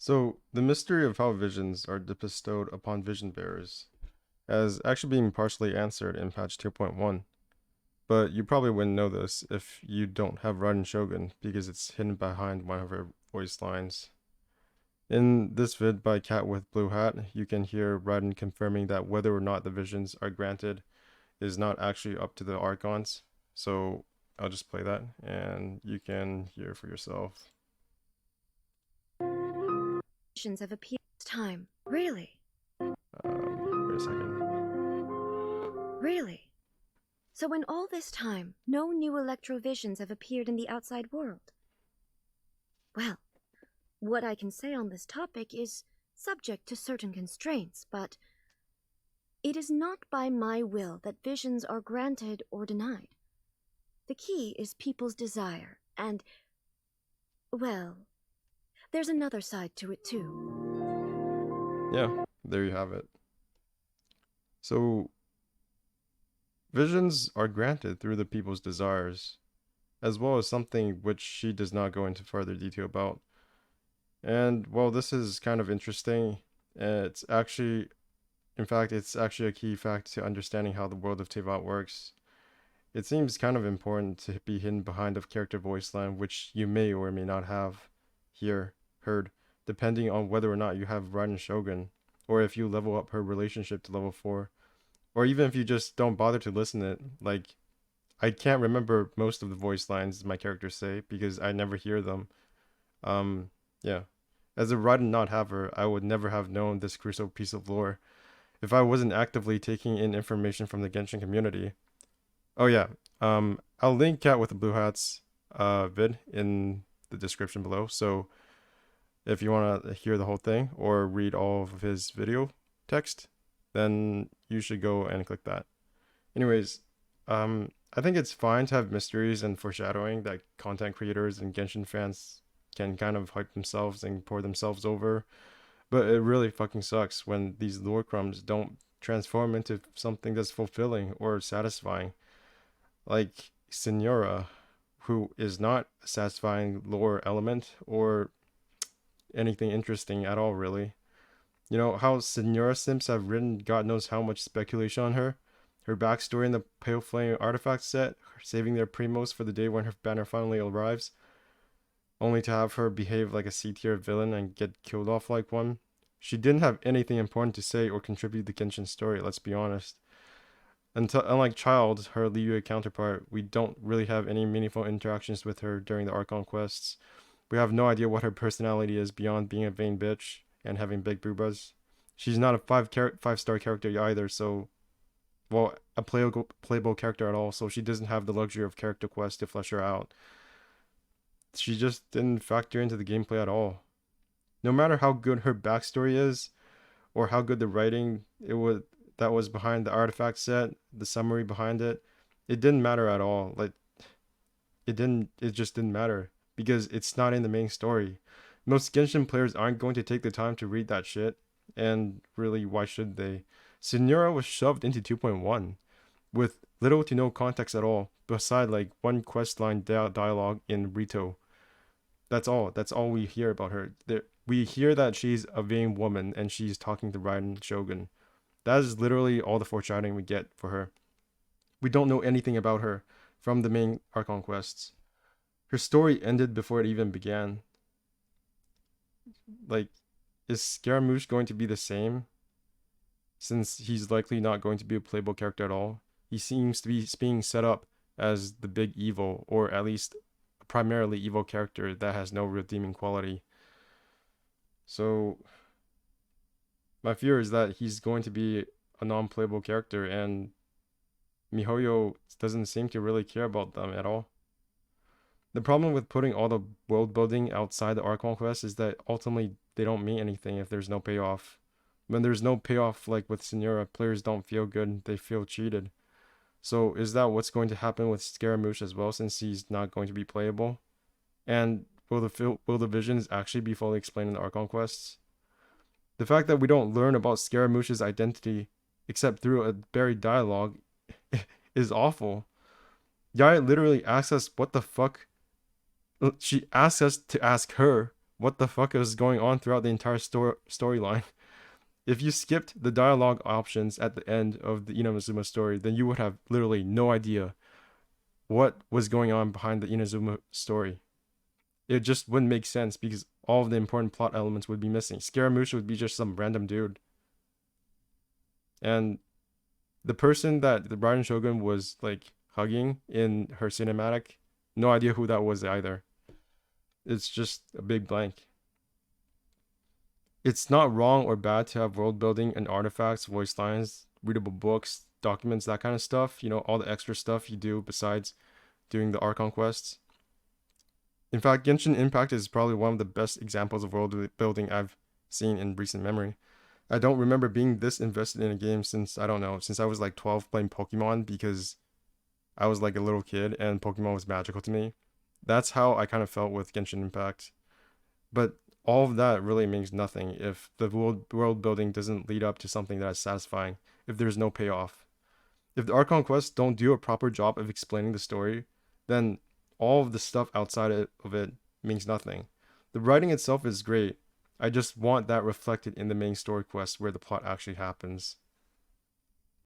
So, the mystery of how visions are bestowed upon vision bearers has actually been partially answered in patch 2.1, but you probably wouldn't know this if you don't have Raiden Shogun because it's hidden behind one of her voice lines. In this vid by Cat with Blue Hat, you can hear Raiden confirming that whether or not the visions are granted is not actually up to the Archons. So, I'll just play that and you can hear for yourself. Visions have appeared this time. Really? Wait a second. Really? So in all this time, no new electrovisions have appeared in the outside world? Well, what I can say on this topic is subject to certain constraints, but it is not by my will that visions are granted or denied. The key is people's desire, and, well, there's another side to it too. Yeah, there you have it. So, visions are granted through the people's desires, as well as something which she does not go into further detail about. And while this is kind of interesting, it's actually, in fact, it's actually a key fact to understanding how the world of Tevat works. It seems kind of important to be hidden behind a character voice line, which you may or may not have heard, depending on whether or not you have Raiden Shogun, or if you level up her relationship to level 4, or even if you just don't bother to listen to it. Like, I can't remember most of the voice lines my characters say because I never hear them. Yeah. As a Raiden not haver, I would never have known this crucial piece of lore if I wasn't actively taking in information from the Genshin community. Oh yeah. I'll link Cat with the Blue Hats vid in the description below. So if you want to hear the whole thing or read all of his video text, then you should go and click that. Anyways, I think it's fine to have mysteries and foreshadowing that content creators and Genshin fans can kind of hype themselves and pour themselves over, but it really fucking sucks when these lore crumbs don't transform into something that's fulfilling or satisfying. Like Signora, who is not a satisfying lore element or anything interesting at all, really. You know how Signora Simps have written God knows how much speculation on her? Her backstory in the Pale Flame artifact set, saving their primos for the day when her banner finally arrives, only to have her behave like a C tier villain and get killed off like one. She didn't have anything important to say or contribute to the Genshin story, let's be honest. Unlike Child, her Liyue counterpart, we don't really have any meaningful interactions with her during the Archon Quests. We have no idea what her personality is beyond being a vain bitch and having big boobas. She's not a five-star character either, so well, a playable character at all, so she doesn't have the luxury of character quests to flesh her out. She just didn't factor into the gameplay at all. No matter how good her backstory is, or how good the writing it was that was behind the artifact set, the summary behind it, it didn't matter at all. Like it just didn't matter because it's not in the main story. Most Genshin players aren't going to take the time to read that shit, and really, why should they? Signora was shoved into 2.1 with little to no context at all, beside like one questline dialogue in Rito. That's all. That's all we hear about her. We hear that she's a vain woman and she's talking to Raiden Shogun. That is literally all the foreshadowing we get for her. We don't know anything about her from the main Archon quests. Her story ended before it even began. Like, is Scaramouche going to be the same? Since he's likely not going to be a playable character at all. He seems to be being set up as the big evil, or at least a primarily evil character that has no redeeming quality. So, my fear is that he's going to be a non-playable character, and MiHoYo doesn't seem to really care about them at all. The problem with putting all the world building outside the Archon quest is that ultimately they don't mean anything if there's no payoff. When there's no payoff, like with Signora, players don't feel good, they feel cheated. So is that what's going to happen with Scaramouche as well, since he's not going to be playable? And will the visions actually be fully explained in the Archon quests? The fact that we don't learn about Scaramouche's identity except through a buried dialogue is awful. Yaya literally asks us what the fuck. She asks us to ask her what the fuck is going on throughout the entire storyline. If you skipped the dialogue options at the end of the Inazuma story, then you would have literally no idea what was going on behind the Inazuma story. It just wouldn't make sense because all of the important plot elements would be missing. Scaramouche would be just some random dude. And the person that the Raiden Shogun was like hugging in her cinematic, no idea who that was either. It's just a big blank. It's not wrong or bad to have world building and artifacts, voice lines, readable books, documents, that kind of stuff. You know, all the extra stuff you do besides doing the Archon Quests. In fact, Genshin Impact is probably one of the best examples of world building I've seen in recent memory. I don't remember being this invested in a game since, I don't know, since I was like 12 playing Pokemon because I was like a little kid and Pokemon was magical to me. That's how I kind of felt with Genshin Impact. But all of that really means nothing if the world building doesn't lead up to something that's satisfying, if there's no payoff. If the Archon quests don't do a proper job of explaining the story, then all of the stuff outside of it means nothing. The writing itself is great. I just want that reflected in the main story quest where the plot actually happens.